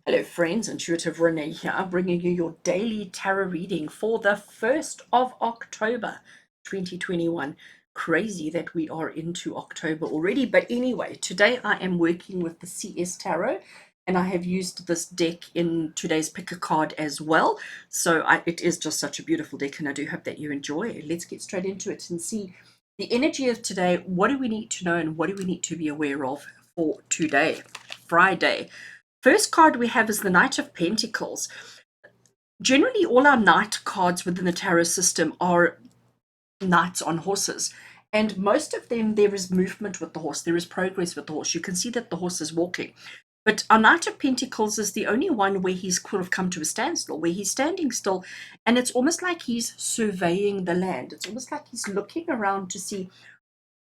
Hello friends, Intuitive Rene here, bringing you your daily tarot reading for the 1st of October 2021. Crazy that we are into October already, but anyway, today I am working with the CS Tarot and I have used this deck in today's pick a card as well. So it is just such a beautiful deck and I do hope that you enjoy. Let's get straight into it and see the energy of today. What do we need to know and what do we need to be aware of for today, Friday? First card we have is the Knight of Pentacles. Generally, all our knight cards within the tarot system are knights on horses. And most of them, there is movement with the horse. There is progress with the horse. You can see that the horse is walking. But our Knight of Pentacles is the only one where he's sort of come to a standstill, where he's standing still. And it's almost like he's surveying the land. It's almost like he's looking around to see,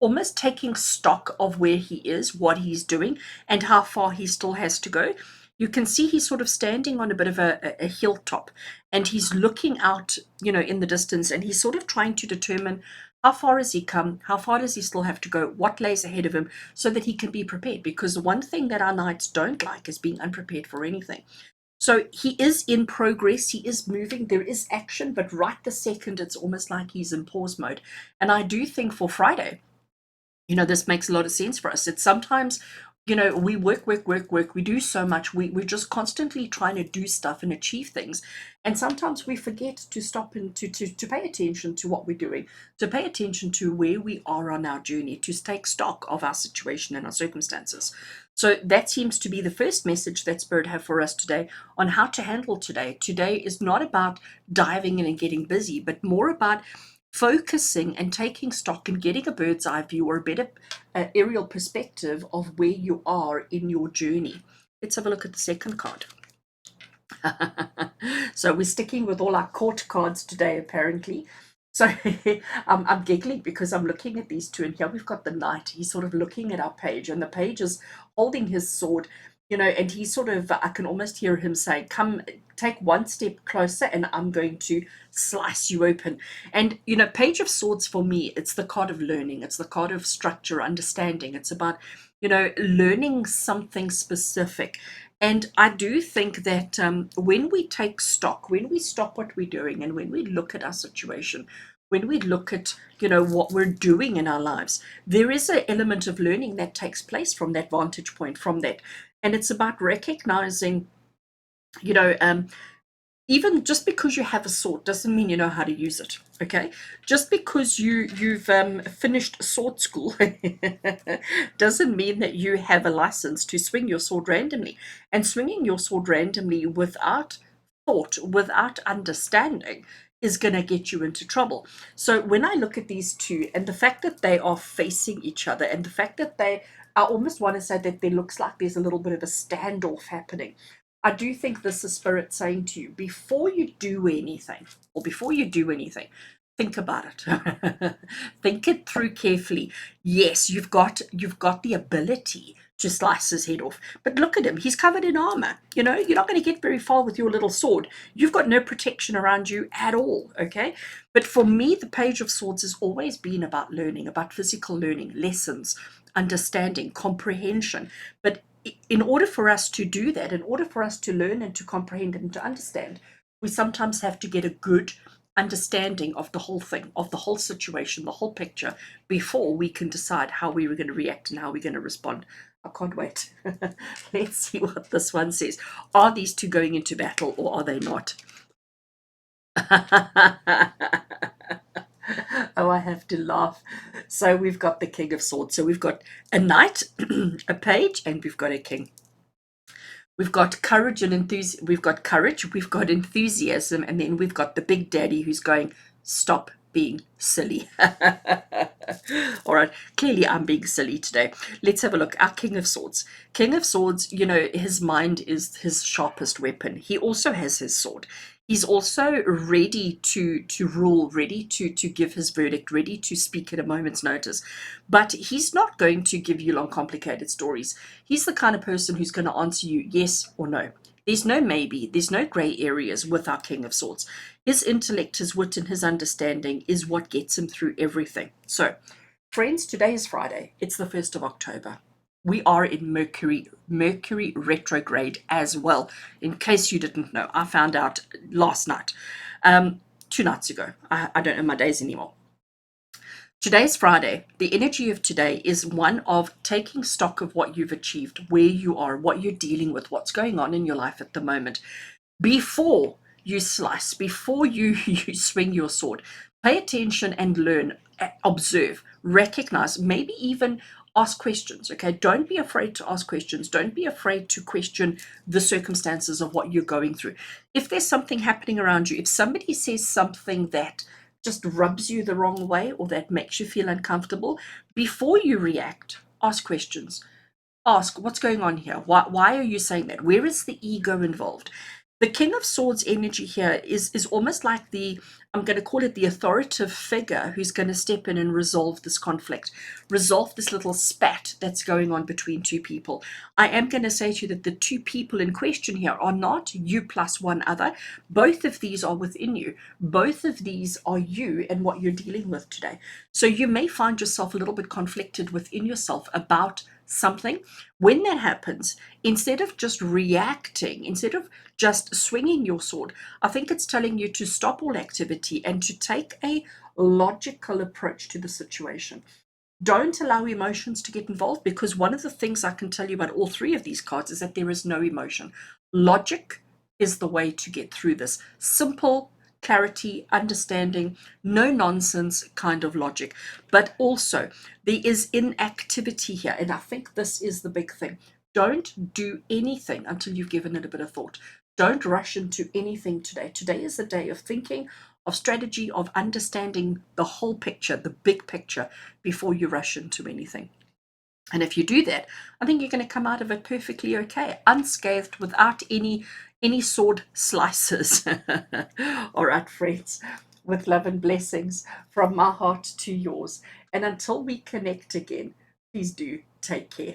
almost taking stock of where he is, what he's doing, and how far he still has to go. You can see he's sort of standing on a bit of a hilltop and he's looking out, in the distance, and he's sort of trying to determine how far has he come, how far does he still have to go, what lays ahead of him, so that he can be prepared. Because the one thing that our knights don't like is being unprepared for anything. So he is in progress, he is moving, there is action, but right this second, it's almost like he's in pause mode. And I do think for Friday, this makes a lot of sense for us. It's sometimes, we work, we do so much. We're just constantly trying to do stuff and achieve things. And sometimes we forget to stop and to pay attention to what we're doing, to pay attention to where we are on our journey, to take stock of our situation and our circumstances. So that seems to be the first message that Spirit have for us today on how to handle today. Today is not about diving in and getting busy, but more about focusing and taking stock and getting a bird's eye view or a better aerial perspective of where you are in your journey. Let's have a look at the second card. So we're sticking with all our court cards today, apparently. So I'm giggling because I'm looking at these two, and here we've got the knight. He's sort of looking at our page, and the page is holding his sword, and he's sort of, I can almost hear him say, come, take one step closer, and I'm going to slice you open. And, Page of Swords for me, it's the card of learning. It's the card of structure, understanding. It's about, learning something specific. And I do think that when we take stock, when we stop what we're doing, and when we look at our situation, when we look at what we're doing in our lives, there is an element of learning that takes place from that vantage point, from that. And it's about recognizing, you know um, even just because you have a sword doesn't mean you know how to use it. Okay, just because you've finished sword school doesn't mean that you have a license to swing your sword randomly. And swinging your sword randomly without thought, without understanding, is going to get you into trouble. So when I look at these two, and the fact that they are facing each other, and the fact that I almost want to say that there looks like there's a little bit of a standoff happening. I do think this is Spirit saying to you, before you do anything, think about it. Think it through carefully. Yes, you've got the ability to slice his head off, but look at him. He's covered in armor. You're not going to get very far with your little sword. You've got no protection around you at all. Okay, but for me, the Page of Swords has always been about learning, about physical learning, lessons, understanding, comprehension. But in order for us to do that, in order for us to learn and to comprehend and to understand, we sometimes have to get a good understanding of the whole thing, of the whole situation, the whole picture, before we can decide how we were going to react and how we're going to respond. I can't wait. Let's see what this one says. Are these two going into battle, or are they not? Oh, I have to laugh. So we've got the King of Swords. So we've got a knight, a page, and we've got a king. We've got courage and enthusiasm. We've got courage, we've got enthusiasm, and then we've got the big daddy who's going, stop being silly. All right, clearly I'm being silly today. Let's have a look. Our King of Swords. King of Swords, his mind is his sharpest weapon. He also has his sword. He's also ready to rule, ready to give his verdict, ready to speak at a moment's notice. But he's not going to give you long, complicated stories. He's the kind of person who's going to answer you yes or no. There's no maybe, there's no gray areas with our King of Swords. His intellect, his wit, and his understanding is what gets him through everything. So, friends, today is Friday. It's the 1st of October. we are in Mercury retrograde as well. In case you didn't know, I found out last night, 2 nights ago. I don't know my days anymore. Today's Friday. The energy of today is one of taking stock of what you've achieved, where you are, what you're dealing with, what's going on in your life at the moment. Before you slice, before you swing your sword, pay attention and learn, observe, recognize, maybe even ask questions. Okay, don't be afraid to ask questions. Don't be afraid to question the circumstances of what you're going through. If there's something happening around you, if somebody says something that just rubs you the wrong way or that makes you feel uncomfortable, before you react, ask questions. Ask, what's going on here? Why are you saying that? Where is the ego involved? The King of Swords energy here is almost like the, I'm going to call it the authoritative figure who's going to step in and resolve this conflict, resolve this little spat that's going on between two people. I am going to say to you that the two people in question here are not you plus one other. Both of these are within you. Both of these are you and what you're dealing with today. So you may find yourself a little bit conflicted within yourself about something. When that happens, instead of just reacting, instead of just swinging your sword, I think it's telling you to stop all activity and to take a logical approach to the situation. Don't allow emotions to get involved, because one of the things I can tell you about all three of these cards is that there is no emotion. Logic is the way to get through this. Simple clarity, understanding, no nonsense kind of logic. But also, there is inactivity here, and I think this is the big thing. Don't do anything until you've given it a bit of thought. Don't rush into anything today. Today is the day of thinking, of strategy, of understanding the whole picture, the big picture, before you rush into anything. And if you do that, I think you're going to come out of it perfectly okay, unscathed, without any sword slices. All right, friends, with love and blessings from my heart to yours. And until we connect again, please do take care.